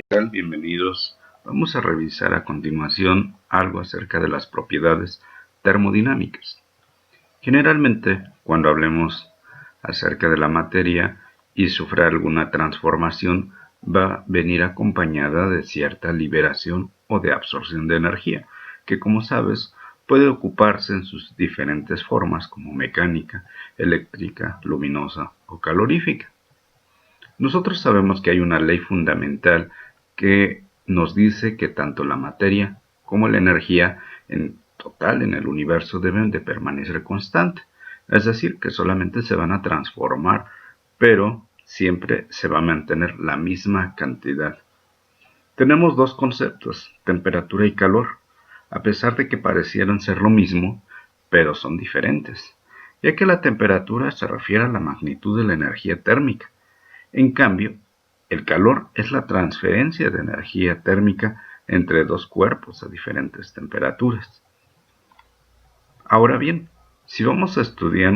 tal? Bienvenidos. Vamos a revisar a continuación algo acerca de las propiedades termodinámicas. Generalmente, cuando hablemos acerca de la materia y sufra alguna transformación, va a venir acompañada de cierta liberación o de absorción de energía, que como sabes, puede ocuparse en sus diferentes formas como mecánica, eléctrica, luminosa o calorífica. Nosotros sabemos que hay una ley fundamental que nos dice que tanto la materia como la energía en total en el universo deben de permanecer constante. Es decir, que solamente se van a transformar, pero siempre se va a mantener la misma cantidad. Tenemos dos conceptos, temperatura y calor, a pesar de que parecieran ser lo mismo, pero son diferentes, ya que la temperatura se refiere a la magnitud de la energía térmica. En cambio, el calor es la transferencia de energía térmica entre dos cuerpos a diferentes temperaturas. Ahora bien, si vamos a estudiar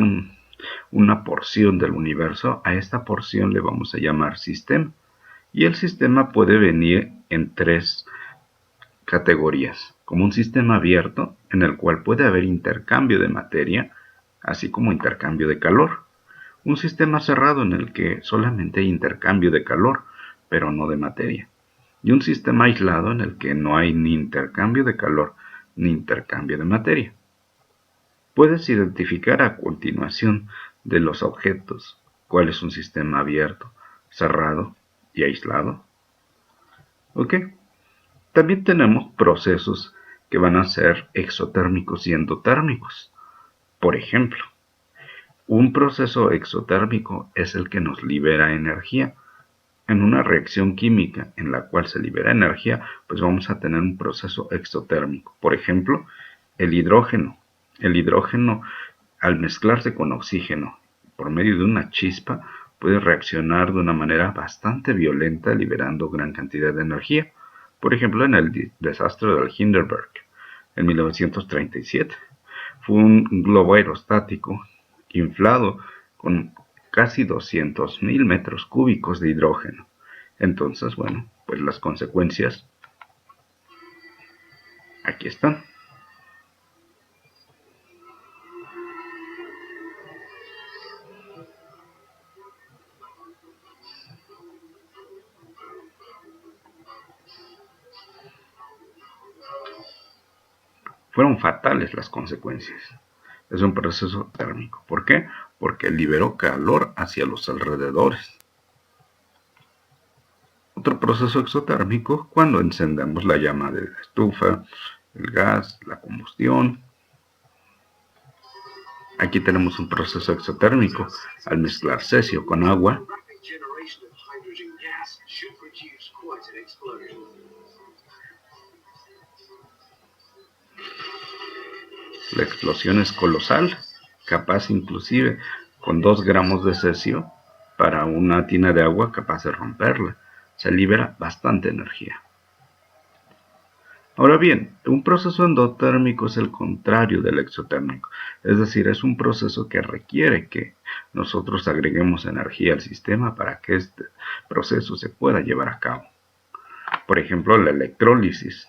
una porción del universo, a esta porción le vamos a llamar sistema. Y el sistema puede venir en tres categorías, como un sistema abierto en el cual puede haber intercambio de materia, así como intercambio de calor. Un sistema cerrado en el que solamente hay intercambio de calor, pero no de materia. Y un sistema aislado en el que no hay ni intercambio de calor ni intercambio de materia. Puedes identificar a continuación de los objetos cuál es un sistema abierto, cerrado y aislado. ¿Ok? También tenemos procesos que van a ser exotérmicos y endotérmicos. Por ejemplo, un proceso exotérmico es el que nos libera energía. En una reacción química en la cual se libera energía, pues vamos a tener un proceso exotérmico. Por ejemplo, el hidrógeno. El hidrógeno, al mezclarse con oxígeno por medio de una chispa, puede reaccionar de una manera bastante violenta, liberando gran cantidad de energía. Por ejemplo, en el desastre del Hindenburg, en 1937. Fue un globo aerostático inflado con casi 200.000 metros cúbicos de hidrógeno. Entonces, bueno, pues las consecuencias aquí están. Fueron fatales las consecuencias. Es un proceso térmico. ¿Por qué? Porque liberó calor hacia los alrededores. Otro proceso exotérmico cuando encendemos la llama de la estufa, el gas, la combustión. Aquí tenemos un proceso exotérmico. Al mezclar cesio con agua, la explosión es colosal, capaz inclusive con 2 gramos de cesio para una tina de agua capaz de romperla. Se libera bastante energía. Ahora bien, un proceso endotérmico es el contrario del exotérmico, es decir, es un proceso que requiere que nosotros agreguemos energía al sistema para que este proceso se pueda llevar a cabo. Por ejemplo, la electrólisis,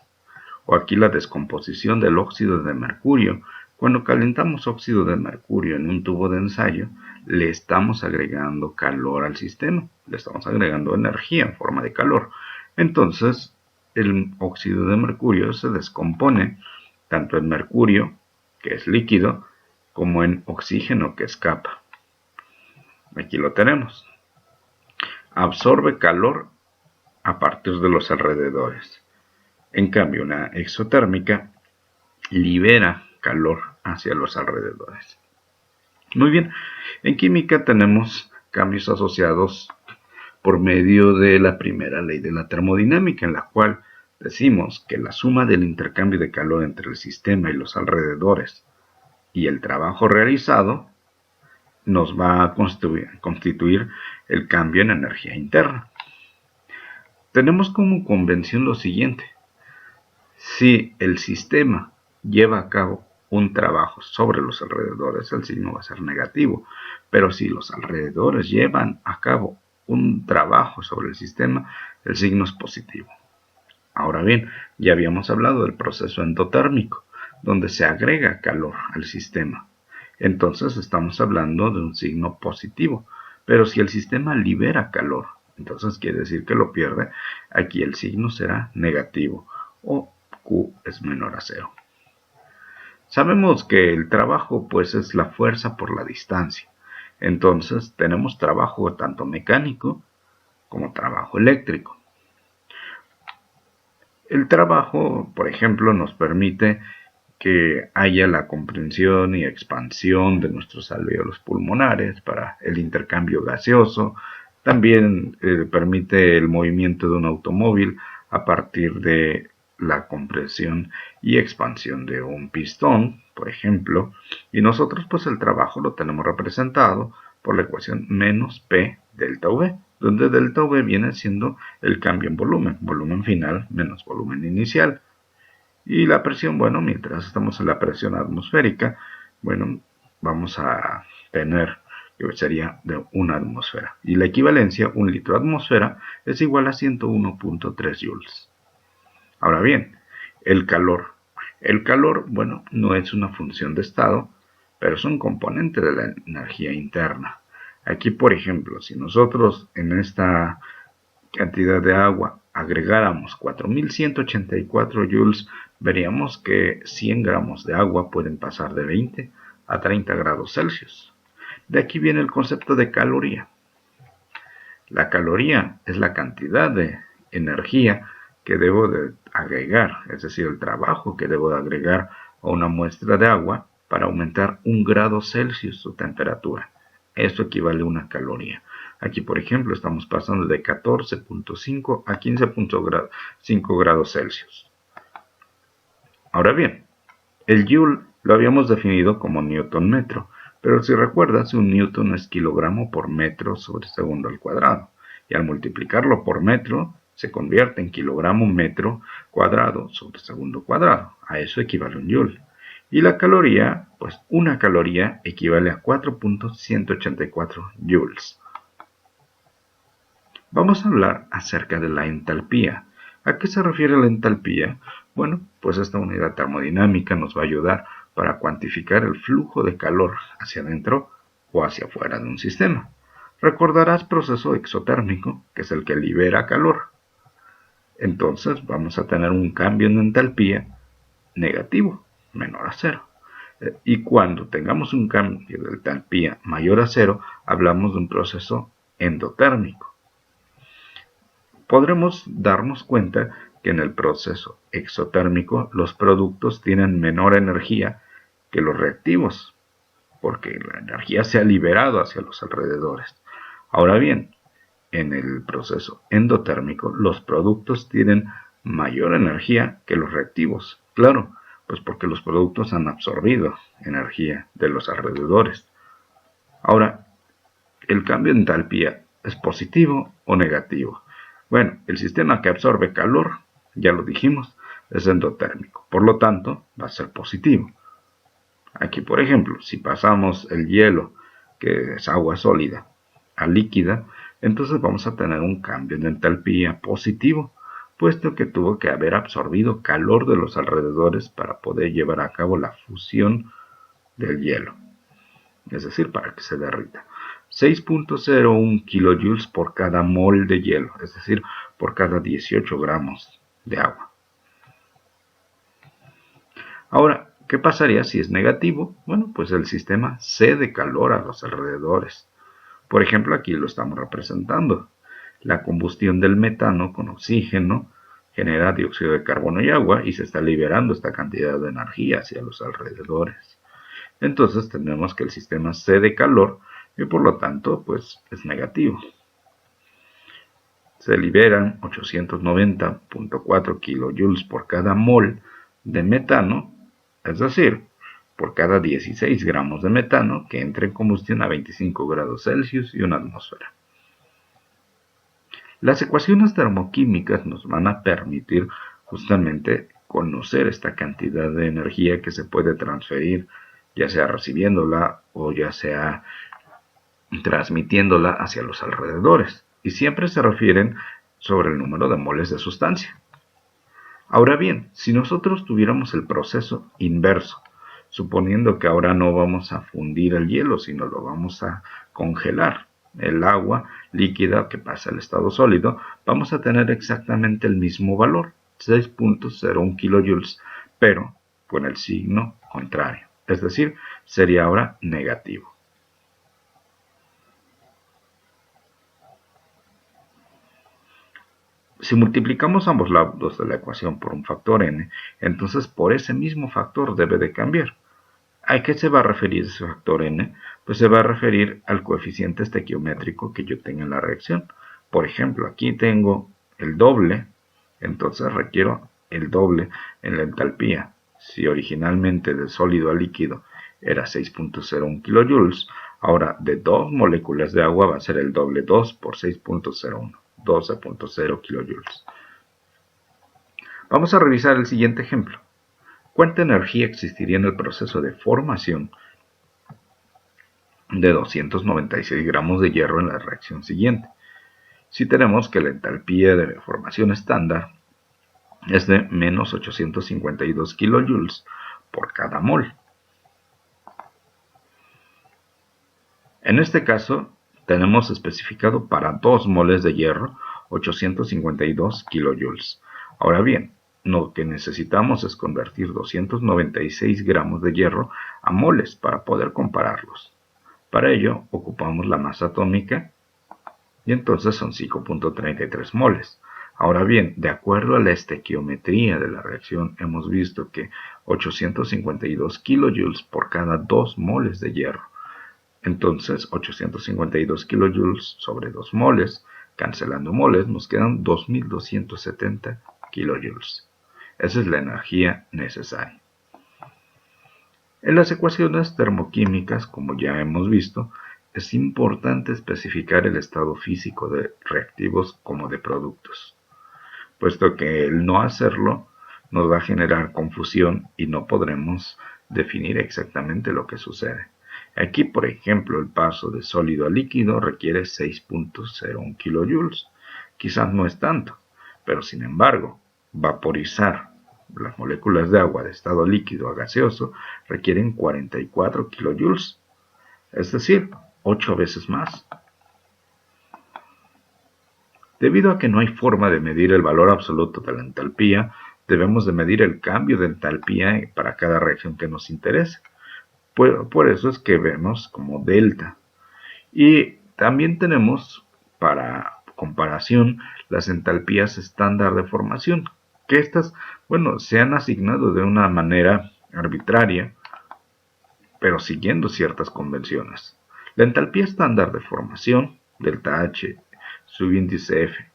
o aquí la descomposición del óxido de mercurio. Cuando calentamos óxido de mercurio en un tubo de ensayo, le estamos agregando calor al sistema, le estamos agregando energía en forma de calor. Entonces, el óxido de mercurio se descompone tanto en mercurio, que es líquido, como en oxígeno, que escapa. Aquí lo tenemos. Absorbe calor a partir de los alrededores. En cambio, una exotérmica libera calor hacia los alrededores. Muy bien, en química tenemos cambios asociados por medio de la primera ley de la termodinámica, en la cual decimos que la suma del intercambio de calor entre el sistema y los alrededores y el trabajo realizado nos va a constituir el cambio en energía interna. Tenemos como convención lo siguiente: si el sistema lleva a cabo un trabajo sobre los alrededores, el signo va a ser negativo. Pero si los alrededores llevan a cabo un trabajo sobre el sistema, el signo es positivo. Ahora bien, ya habíamos hablado del proceso endotérmico, donde se agrega calor al sistema. Entonces estamos hablando de un signo positivo. Pero si el sistema libera calor, entonces quiere decir que lo pierde, aquí el signo será negativo o Q es menor a 0. Sabemos que el trabajo pues es la fuerza por la distancia. Entonces tenemos trabajo tanto mecánico como trabajo eléctrico. El trabajo, por ejemplo, nos permite que haya la comprensión y expansión de nuestros alvéolos pulmonares para el intercambio gaseoso. También permite el movimiento de un automóvil a partir de la compresión y expansión de un pistón, por ejemplo. Y nosotros pues el trabajo lo tenemos representado por la ecuación menos P delta V, donde delta V viene siendo el cambio en volumen, volumen final menos volumen inicial. Y la presión, bueno, mientras estamos en la presión atmosférica, bueno, vamos a tener que sería de una atmósfera. Y la equivalencia, 1 litro de atmósfera, es igual a 101.3 joules. Ahora bien, el calor. El calor, bueno, no es una función de estado, pero es un componente de la energía interna. Aquí, por ejemplo, si nosotros en esta cantidad de agua agregáramos 4184 joules, veríamos que 100 gramos de agua pueden pasar de 20 a 30 grados Celsius. De aquí viene el concepto de caloría. La caloría es la cantidad de energía que debo de agregar, es decir, el trabajo que debo de agregar a una muestra de agua para aumentar 1 grado Celsius su temperatura. Esto equivale a una caloría. Aquí, por ejemplo, estamos pasando de 14.5 a 15.5 grados Celsius. Ahora bien, el joule lo habíamos definido como newton metro, pero si recuerdas, un newton es kilogramo por metro sobre segundo al cuadrado, y al multiplicarlo por metro, se convierte en kilogramo metro cuadrado sobre segundo cuadrado. A eso equivale un joule. Y la caloría, pues una caloría equivale a 4.184 joules. Vamos a hablar acerca de la entalpía. ¿A qué se refiere la entalpía? Bueno, pues esta unidad termodinámica nos va a ayudar para cuantificar el flujo de calor hacia adentro o hacia afuera de un sistema. Recordarás proceso exotérmico, que es el que libera calor. Entonces vamos a tener un cambio en entalpía negativo, menor a 0. Y cuando tengamos un cambio de entalpía mayor a 0, hablamos de un proceso endotérmico. Podremos darnos cuenta que en el proceso exotérmico los productos tienen menor energía que los reactivos, porque la energía se ha liberado hacia los alrededores. Ahora bien, en el proceso endotérmico los productos tienen mayor energía que los reactivos. Claro, pues porque los productos han absorbido energía de los alrededores. Ahora, ¿el cambio de entalpía es positivo o negativo? Bueno, el sistema que absorbe calor, ya lo dijimos, es endotérmico. Por lo tanto, va a ser positivo. Aquí, por ejemplo, si pasamos el hielo, que es agua sólida, a líquida, entonces vamos a tener un cambio de entalpía positivo, puesto que tuvo que haber absorbido calor de los alrededores para poder llevar a cabo la fusión del hielo, es decir, para que se derrita. 6.01 kilojoules por cada mol de hielo, es decir, por cada 18 gramos de agua. Ahora, ¿qué pasaría si es negativo? Bueno, pues el sistema cede calor a los alrededores. Por ejemplo, aquí lo estamos representando. La combustión del metano con oxígeno genera dióxido de carbono y agua y se está liberando esta cantidad de energía hacia los alrededores. Entonces tenemos que el sistema cede calor y por lo tanto pues es negativo. Se liberan 890.4 kilojoules por cada mol de metano, es decir, por cada 16 gramos de metano que entra en combustión a 25 grados Celsius y una atmósfera. Las ecuaciones termoquímicas nos van a permitir justamente conocer esta cantidad de energía que se puede transferir, ya sea recibiéndola o ya sea transmitiéndola hacia los alrededores. y siempre se refieren sobre el número de moles de sustancia. Ahora bien, si nosotros tuviéramos el proceso inverso, suponiendo que ahora no vamos a fundir el hielo, sino lo vamos a congelar, el agua líquida que pasa al estado sólido, vamos a tener exactamente el mismo valor, 6.01 kilojoules, pero con el signo contrario, es decir, sería ahora negativo. Si multiplicamos ambos lados de la ecuación por un factor n, entonces por ese mismo factor debe de cambiar. ¿A qué se va a referir ese factor n? Pues se va a referir al coeficiente estequiométrico que yo tenga en la reacción. Por ejemplo, aquí tengo el doble, entonces requiero el doble en la entalpía. Si originalmente de sólido a líquido era 6.01 kilojoules, ahora de 2 moléculas de agua va a ser el doble, 2 por 6.01, 12.0 kilojoules. Vamos a revisar el siguiente ejemplo. ¿Cuánta energía existiría en el proceso de formación de 296 gramos de hierro en la reacción siguiente? Si tenemos que la entalpía de formación estándar es de menos 852 kilojoules por cada mol. En este caso, tenemos especificado para 2 moles de hierro 852 kilojoules. Ahora bien, lo que necesitamos es convertir 296 gramos de hierro a moles para poder compararlos. Para ello, ocupamos la masa atómica y entonces son 5.33 moles. Ahora bien, de acuerdo a la estequiometría de la reacción, hemos visto que 852 kilojoules por cada 2 moles de hierro. Entonces, 852 kilojoules sobre 2 moles, cancelando moles, nos quedan 2270 kilojoules. Esa es la energía necesaria. En las ecuaciones termoquímicas, como ya hemos visto, es importante especificar el estado físico de reactivos como de productos, puesto que el no hacerlo nos va a generar confusión y no podremos definir exactamente lo que sucede. Aquí, por ejemplo, el paso de sólido a líquido requiere 6.01 kilojoules. Quizás no es tanto, pero sin embargo, vaporizar las moléculas de agua de estado líquido a gaseoso requieren 44 kilojoules, es decir, 8 veces más. Debido a que no hay forma de medir el valor absoluto de la entalpía, debemos de medir el cambio de entalpía para cada reacción que nos interese. Por eso es que vemos como delta. Y también tenemos para comparación las entalpías estándar de formación, que estas, se han asignado de una manera arbitraria, pero siguiendo ciertas convenciones. La entalpía estándar de formación, delta H, subíndice F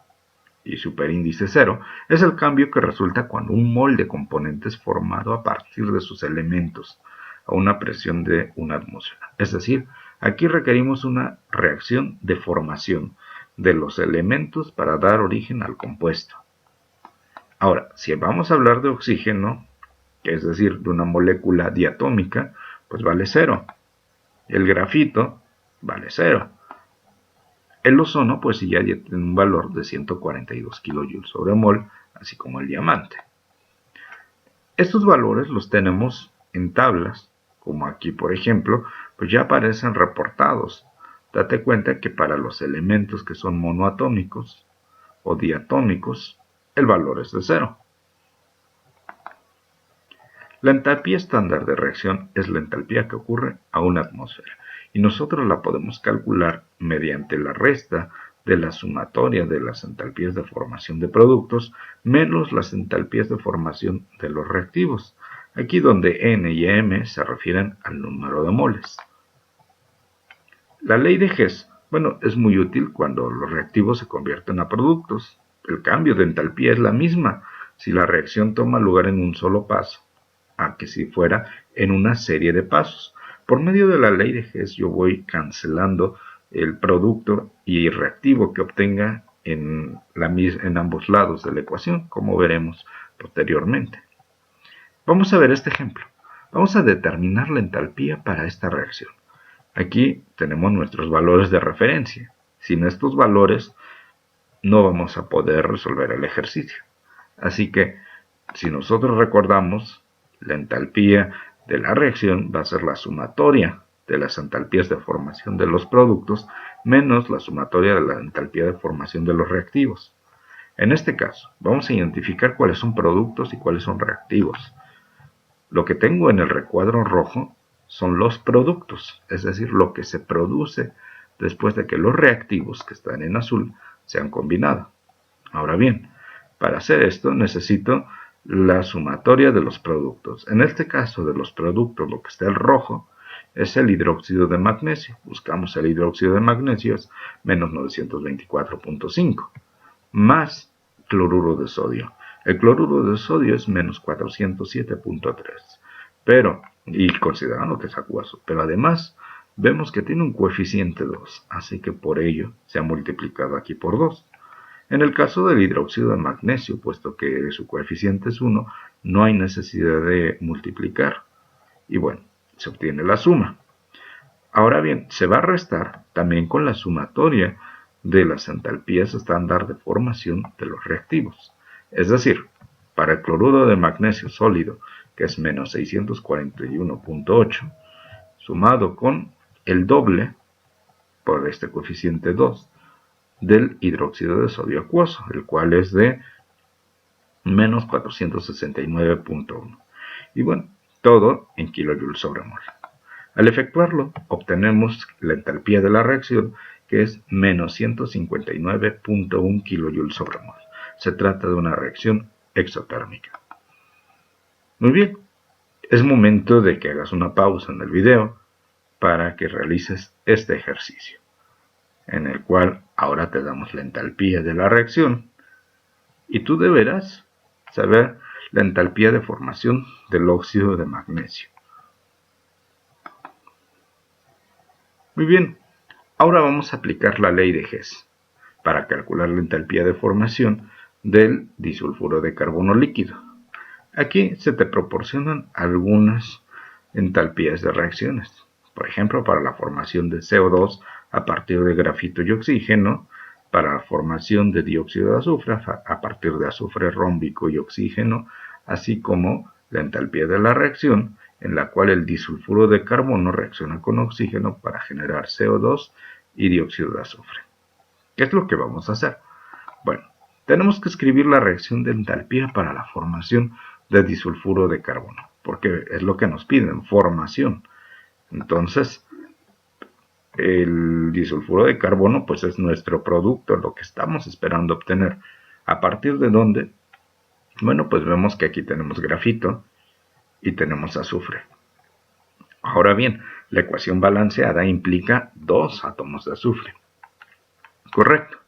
y superíndice 0, es el cambio que resulta cuando un mol de componente es formado a partir de sus elementos a una presión de una atmósfera. Es decir, aquí requerimos una reacción de formación de los elementos para dar origen al compuesto. Ahora, si vamos a hablar de oxígeno, que es decir, de una molécula diatómica, pues vale 0. El grafito vale 0. El ozono, pues ya tiene un valor de 142 kilojoules sobre mol, así como el diamante. Estos valores los tenemos en tablas, como aquí por ejemplo, pues ya aparecen reportados. Date cuenta que para los elementos que son monoatómicos o diatómicos, el valor es de 0. La entalpía estándar de reacción es la entalpía que ocurre a una atmósfera, y nosotros la podemos calcular mediante la resta de la sumatoria de las entalpías de formación de productos menos las entalpías de formación de los reactivos, aquí donde N y M se refieren al número de moles. La ley de Hess, es muy útil cuando los reactivos se convierten a productos. El cambio de entalpía es la misma si la reacción toma lugar en un solo paso, a que si fuera en una serie de pasos. Por medio de la ley de Hess yo voy cancelando el producto y el reactivo que obtenga en ambos lados de la ecuación, como veremos posteriormente. Vamos a ver este ejemplo. Vamos a determinar la entalpía para esta reacción. Aquí tenemos nuestros valores de referencia. Sin estos valores, no vamos a poder resolver el ejercicio. Así que, si nosotros recordamos, la entalpía de la reacción va a ser la sumatoria de las entalpías de formación de los productos menos la sumatoria de la entalpía de formación de los reactivos. En este caso, vamos a identificar cuáles son productos y cuáles son reactivos. Lo que tengo en el recuadro rojo son los productos, es decir, lo que se produce después de que los reactivos que están en azul se han combinado. Ahora bien, para hacer esto necesito la sumatoria de los productos. En este caso de los productos, lo que está en rojo es el hidróxido de magnesio. Buscamos el hidróxido de magnesio, es menos 924.5, más cloruro de sodio. El cloruro de sodio es menos 407.3, pero, y considerando que es acuoso, pero además vemos que tiene un coeficiente 2, así que por ello se ha multiplicado aquí por 2. En el caso del hidróxido de magnesio, puesto que su coeficiente es 1, no hay necesidad de multiplicar. Y bueno, se obtiene la suma. Ahora bien, se va a restar también con la sumatoria de las entalpías estándar de formación de los reactivos. Es decir, para el cloruro de magnesio sólido, que es menos 641.8, sumado con el doble, por este coeficiente 2, del hidróxido de sodio acuoso, el cual es de menos 469.1. Y bueno, todo en kilojoules sobre mol. Al efectuarlo, obtenemos la entalpía de la reacción, que es menos 159.1 kilojoules sobre mol. Se trata de una reacción exotérmica. Muy bien, es momento de que hagas una pausa en el video para que realices este ejercicio, en el cual ahora te damos la entalpía de la reacción y tú deberás saber la entalpía de formación del óxido de magnesio. Muy bien, ahora vamos a aplicar la ley de Hess para calcular la entalpía de formación del disulfuro de carbono líquido. Aquí se te proporcionan algunas entalpías de reacciones. Por ejemplo, para la formación de CO2 a partir de grafito y oxígeno, para la formación de dióxido de azufre a partir de azufre rómbico y oxígeno, así como la entalpía de la reacción en la cual el disulfuro de carbono reacciona con oxígeno para generar CO2 y dióxido de azufre. ¿Qué es lo que vamos a hacer? Bueno, tenemos que escribir la reacción de entalpía para la formación de disulfuro de carbono, porque es lo que nos piden, formación. Entonces, el disulfuro de carbono pues es nuestro producto, lo que estamos esperando obtener. ¿A partir de dónde? Bueno, pues vemos que aquí tenemos grafito y tenemos azufre. Ahora bien, la ecuación balanceada implica 2 átomos de azufre. Correcto.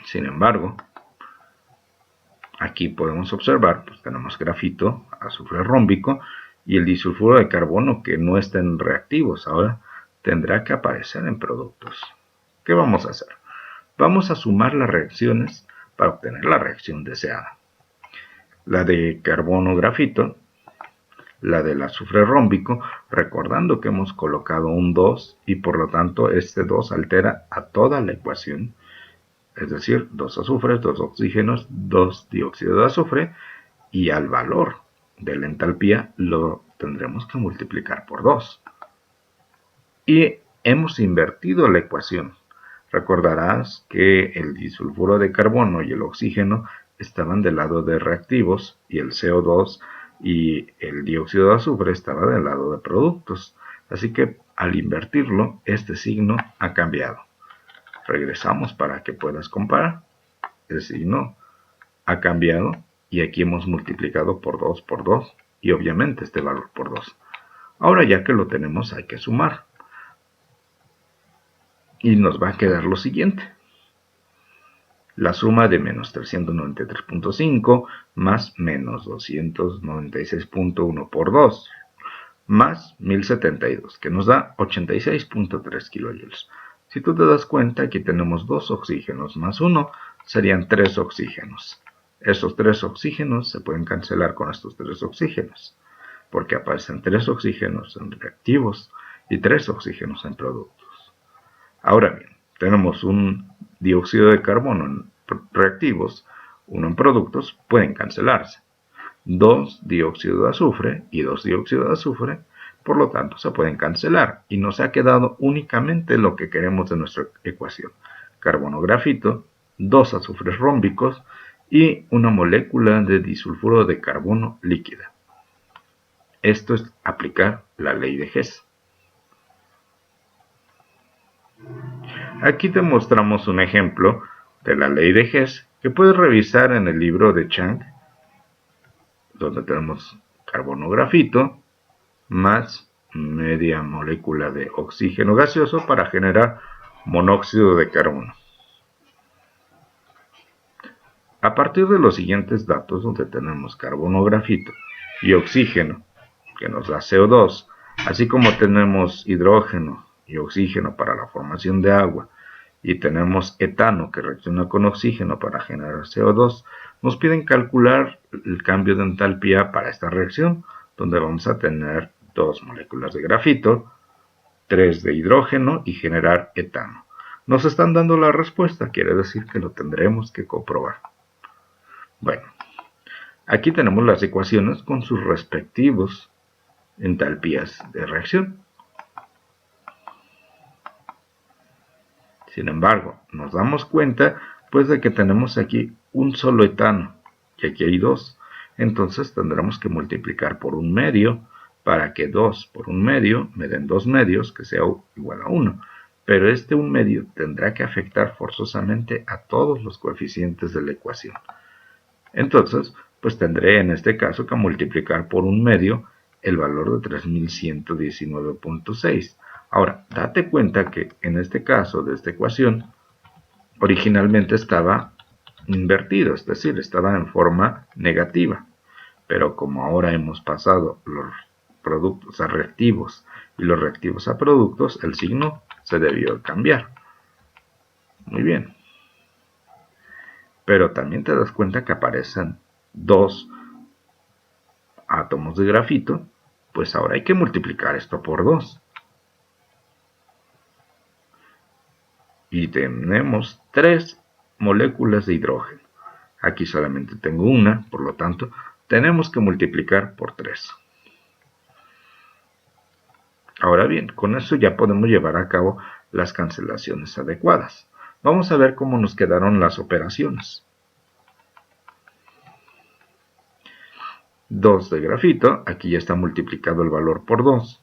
Sin embargo, aquí podemos observar, pues tenemos grafito, azufre rómbico y el disulfuro de carbono que no está en reactivos. Ahora tendrá que aparecer en productos. ¿Qué vamos a hacer? Vamos a sumar las reacciones para obtener la reacción deseada. La de carbono grafito, la del azufre rómbico, recordando que hemos colocado un 2 y por lo tanto este 2 altera a toda la ecuación. Es decir, 2 azufres, 2 oxígenos, 2 dióxido de azufre, y al valor de la entalpía lo tendremos que multiplicar por 2. Y hemos invertido la ecuación. Recordarás que el disulfuro de carbono y el oxígeno estaban del lado de reactivos y el CO2 y el dióxido de azufre estaba del lado de productos. Así que al invertirlo, este signo ha cambiado. Regresamos para que puedas comparar. El signo ha cambiado y aquí hemos multiplicado por 2 y obviamente este valor por 2. Ahora ya que lo tenemos hay que sumar. Y nos va a quedar lo siguiente. La suma de menos 393.5 más menos 296.1 por 2 más 1072, que nos da 86.3 kilojoules. Si tú te das cuenta, aquí tenemos 2 oxígenos más 1, serían 3 oxígenos. Esos 3 oxígenos se pueden cancelar con estos 3 oxígenos, porque aparecen 3 oxígenos en reactivos y 3 oxígenos en productos. Ahora bien, tenemos un dióxido de carbono en reactivos, uno en productos, pueden cancelarse. 2 dióxido de azufre y 2 dióxido de azufre, por lo tanto se pueden cancelar y nos ha quedado únicamente lo que queremos de nuestra ecuación: carbono grafito, 2 azufres rómbicos y una molécula de disulfuro de carbono líquida. Esto es aplicar la ley de Hess. Aquí te mostramos un ejemplo de la ley de Hess que puedes revisar en el libro de Chang, donde tenemos carbono grafito más media molécula de oxígeno gaseoso para generar monóxido de carbono. A partir de los siguientes datos, donde tenemos carbono grafito y oxígeno, que nos da CO2, así como tenemos hidrógeno y oxígeno para la formación de agua, y tenemos etano que reacciona con oxígeno para generar CO2, nos piden calcular el cambio de entalpía para esta reacción, donde vamos a tener 2 moléculas de grafito, 3 de hidrógeno y generar etano. Nos están dando la respuesta, quiere decir que lo tendremos que comprobar. Bueno, aquí tenemos las ecuaciones con sus respectivos entalpías de reacción. Sin embargo, nos damos cuenta pues de que tenemos aquí un solo etano y aquí hay 2. Entonces tendremos que multiplicar por 1/2 para que 2 por 1/2 me den 2/2, que sea igual a 1. Pero este 1/2 tendrá que afectar forzosamente a todos los coeficientes de la ecuación. Entonces, pues tendré en este caso que multiplicar por 1/2 el valor de 3119.6. Ahora, date cuenta que en este caso de esta ecuación, originalmente estaba invertido, es decir, estaba en forma negativa. Pero como ahora hemos pasado los productos a reactivos y los reactivos a productos, el signo se debió cambiar. Muy bien. Pero también te das cuenta que aparecen 2 átomos de grafito, pues ahora hay que multiplicar esto por 2. Y tenemos 3 moléculas de hidrógeno. Aquí solamente tengo una, por lo tanto, tenemos que multiplicar por 3. Ahora bien, con eso ya podemos llevar a cabo las cancelaciones adecuadas. Vamos a ver cómo nos quedaron las operaciones. 2 de grafito, aquí ya está multiplicado el valor por 2.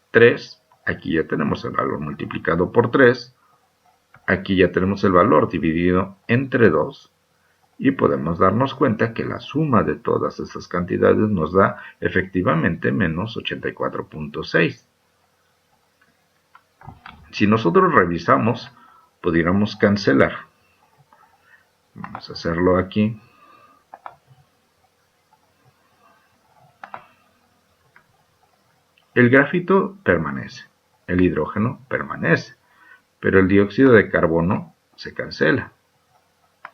3, aquí ya tenemos el valor multiplicado por 3. Aquí ya tenemos el valor dividido entre 2. Y podemos darnos cuenta que la suma de todas estas cantidades nos da efectivamente menos 84.6. Si nosotros revisamos, pudiéramos cancelar. Vamos a hacerlo aquí. El grafito permanece, el hidrógeno permanece, pero el dióxido de carbono se cancela.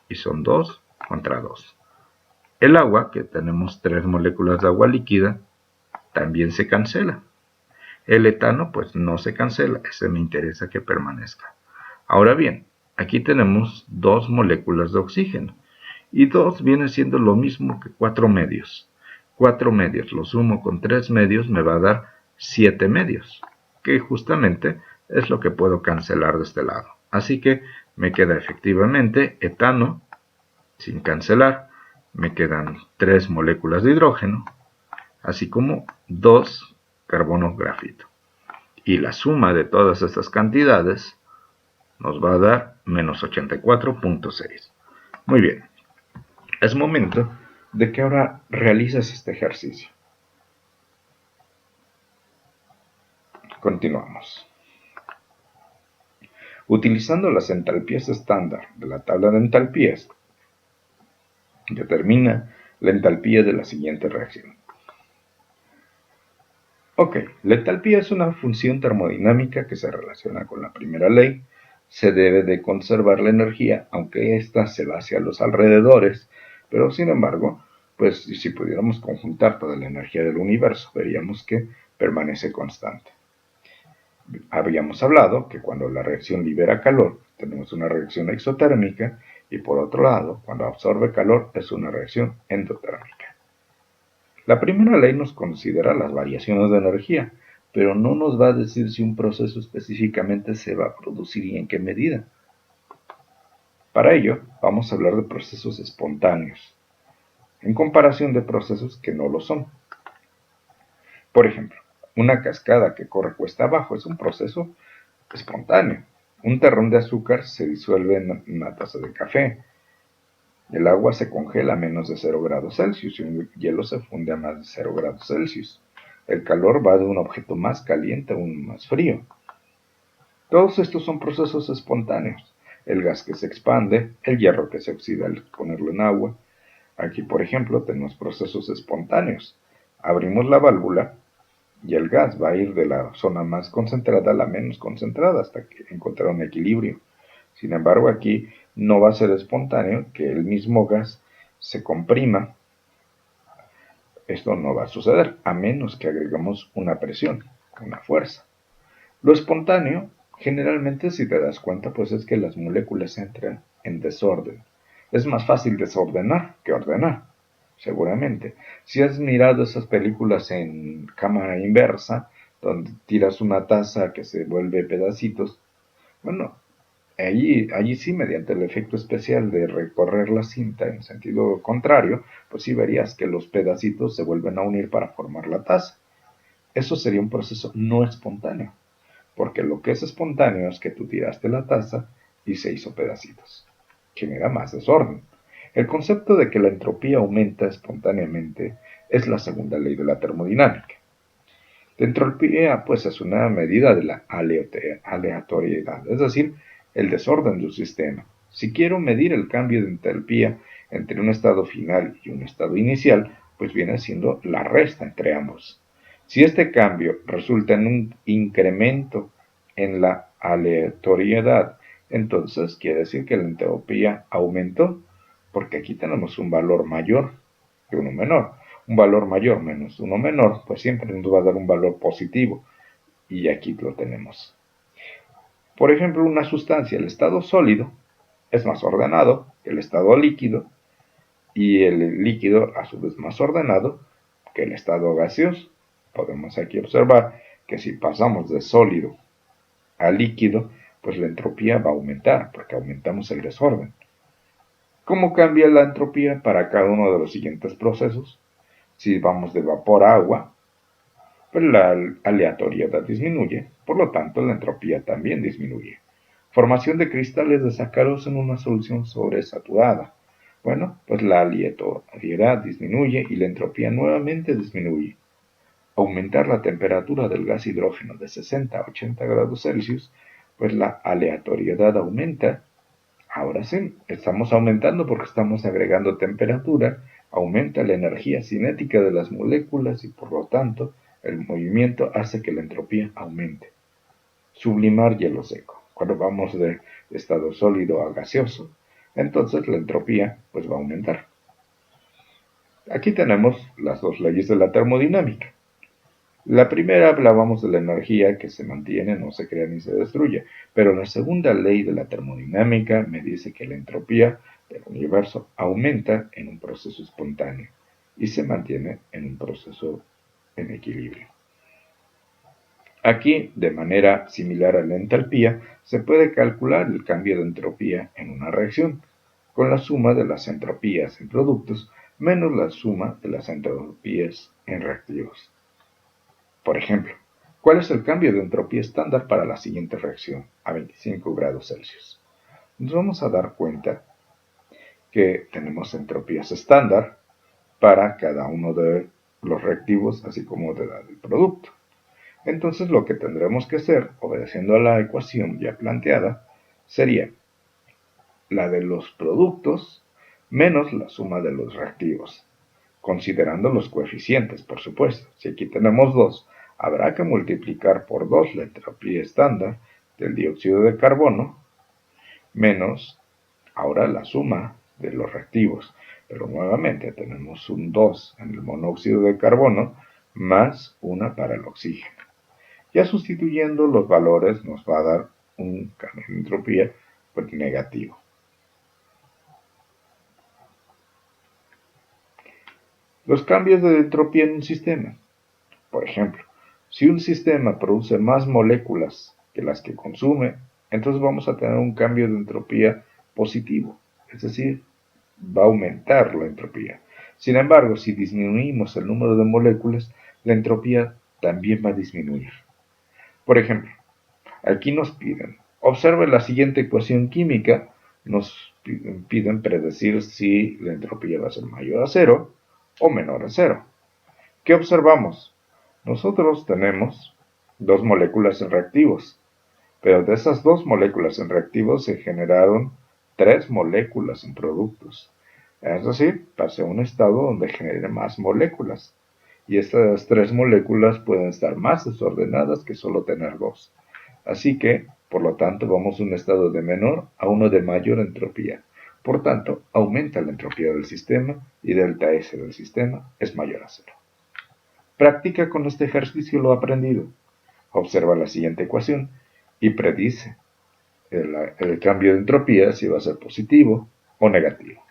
Y son 2 contra 2. El agua, que tenemos 3 moléculas de agua líquida, también se cancela. El etano pues no se cancela, ese me interesa que permanezca. Ahora bien, aquí tenemos 2 moléculas de oxígeno. Y 2 viene siendo lo mismo que 4 medios. 4 medios lo sumo con 3 medios me va a dar 7 medios, que justamente es lo que puedo cancelar de este lado. Así que me queda efectivamente etano, sin cancelar, me quedan 3 moléculas de hidrógeno, así como 2 carbono grafito. Y la suma de todas estas cantidades nos va a dar menos 84.6. Muy bien, es momento de que ahora realices este ejercicio. Continuamos. Utilizando las entalpías estándar de la tabla de entalpías, determina la entalpía de la siguiente reacción. Ok, la entalpía es una función termodinámica que se relaciona con la primera ley. Se debe de conservar la energía, aunque ésta se va hacia los alrededores, pero sin embargo, pues si pudiéramos conjuntar toda la energía del universo, veríamos que permanece constante. Habíamos hablado que cuando la reacción libera calor, tenemos una reacción exotérmica, y por otro lado, cuando absorbe calor, es una reacción endotérmica. La primera ley nos considera las variaciones de energía, pero no nos va a decir si un proceso específicamente se va a producir y en qué medida. Para ello, vamos a hablar de procesos espontáneos, en comparación de procesos que no lo son. Por ejemplo, una cascada que corre cuesta abajo es un proceso espontáneo. Un terrón de azúcar se disuelve en una taza de café. El agua se congela a menos de 0 grados Celsius y un hielo se funde a más de 0 grados Celsius. El calor va de un objeto más caliente a un más frío. Todos estos son procesos espontáneos. El gas que se expande, el hierro que se oxida al ponerlo en agua. Aquí, por ejemplo, tenemos procesos espontáneos. Abrimos la válvula y el gas va a ir de la zona más concentrada a la menos concentrada hasta que encontrar un equilibrio. Sin embargo, aquí no va a ser espontáneo que el mismo gas se comprima. Esto no va a suceder, a menos que agregamos una presión, una fuerza. Lo espontáneo, generalmente, si te das cuenta, pues es que las moléculas entran en desorden. Es más fácil desordenar que ordenar, seguramente. Si has mirado esas películas en cámara inversa, donde tiras una taza que se vuelve pedacitos, bueno, allí sí, mediante el efecto especial de recorrer la cinta en sentido contrario, pues sí verías que los pedacitos se vuelven a unir para formar la taza. Eso sería un proceso no espontáneo, porque lo que es espontáneo es que tú tiraste la taza y se hizo pedacitos. Genera más desorden. El concepto de que la entropía aumenta espontáneamente es la segunda ley de la termodinámica. La entropía, pues, es una medida de la aleatoriedad, es decir, el desorden de un sistema. Si quiero medir el cambio de entropía entre un estado final y un estado inicial, pues viene siendo la resta entre ambos. Si este cambio resulta en un incremento en la aleatoriedad, entonces quiere decir que la entropía aumentó, porque aquí tenemos un valor mayor que uno menor. Un valor mayor menos uno menor, pues siempre nos va a dar un valor positivo, y aquí lo tenemos. Por ejemplo, una sustancia, el estado sólido, es más ordenado que el estado líquido, y el líquido a su vez más ordenado que el estado gaseoso. Podemos aquí observar que si pasamos de sólido a líquido, pues la entropía va a aumentar, porque aumentamos el desorden. ¿Cómo cambia la entropía para cada uno de los siguientes procesos? Si vamos de vapor a agua, pues la aleatoriedad disminuye, por lo tanto la entropía también disminuye. Formación de cristales de sacarosa en una solución sobresaturada. Bueno, pues la aleatoriedad disminuye y la entropía nuevamente disminuye. Aumentar la temperatura del gas hidrógeno de 60 a 80 grados Celsius, pues la aleatoriedad aumenta. Ahora sí, estamos aumentando porque estamos agregando temperatura, aumenta la energía cinética de las moléculas y por lo tanto el movimiento hace que la entropía aumente. Sublimar hielo seco. Cuando vamos de estado sólido a gaseoso, entonces la entropía pues va a aumentar. Aquí tenemos las dos leyes de la termodinámica. La primera hablábamos de la energía que se mantiene, no se crea ni se destruye, pero la segunda ley de la termodinámica me dice que la entropía del universo aumenta en un proceso espontáneo y se mantiene en un proceso en equilibrio. Aquí, de manera similar a la entalpía, se puede calcular el cambio de entropía en una reacción, con la suma de las entropías en productos menos la suma de las entropías en reactivos. Por ejemplo, ¿cuál es el cambio de entropía estándar para la siguiente reacción a 25 grados Celsius? Nos vamos a dar cuenta que tenemos entropías estándar para cada uno de los reactivos, así como de la del producto. Entonces lo que tendremos que hacer, obedeciendo a la ecuación ya planteada, sería la de los productos menos la suma de los reactivos, considerando los coeficientes, por supuesto. Si aquí tenemos 2, habrá que multiplicar por 2 la entropía estándar del dióxido de carbono, menos ahora la suma de los reactivos. Pero nuevamente tenemos un 2 en el monóxido de carbono, más 1 para el oxígeno. Ya sustituyendo los valores nos va a dar un cambio de entropía pues, negativo. Los cambios de entropía en un sistema. Por ejemplo, si un sistema produce más moléculas que las que consume, entonces vamos a tener un cambio de entropía positivo, es decir, va a aumentar la entropía. Sin embargo, si disminuimos el número de moléculas, la entropía también va a disminuir. Por ejemplo, aquí nos piden, observe la siguiente ecuación química, nos piden predecir si la entropía va a ser mayor a cero o menor a cero. ¿Qué observamos? Nosotros tenemos dos moléculas en reactivos, pero de esas dos moléculas en reactivos se generaron tres moléculas en productos. Es decir, pasé a un estado donde genere más moléculas. Y estas tres moléculas pueden estar más desordenadas que solo tener dos. Así que, por lo tanto, vamos a un estado de menor a uno de mayor entropía. Por tanto, aumenta la entropía del sistema y delta S del sistema es mayor a cero. Practica con este ejercicio lo aprendido. Observa la siguiente ecuación y predice el cambio de entropía si va a ser positivo o negativo.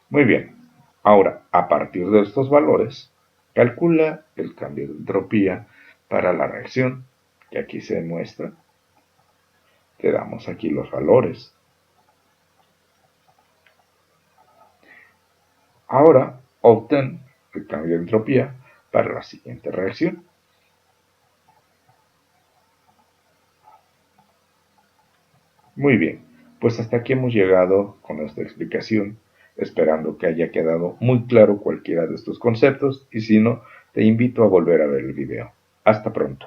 Muy bien, ahora a partir de estos valores, calcula el cambio de entropía para la reacción, que aquí se muestra. Te damos aquí los valores. Ahora obtén el cambio de entropía para la siguiente reacción. Muy bien, pues hasta aquí hemos llegado con esta explicación, esperando que haya quedado muy claro cualquiera de estos conceptos y si no, te invito a volver a ver el video. Hasta pronto.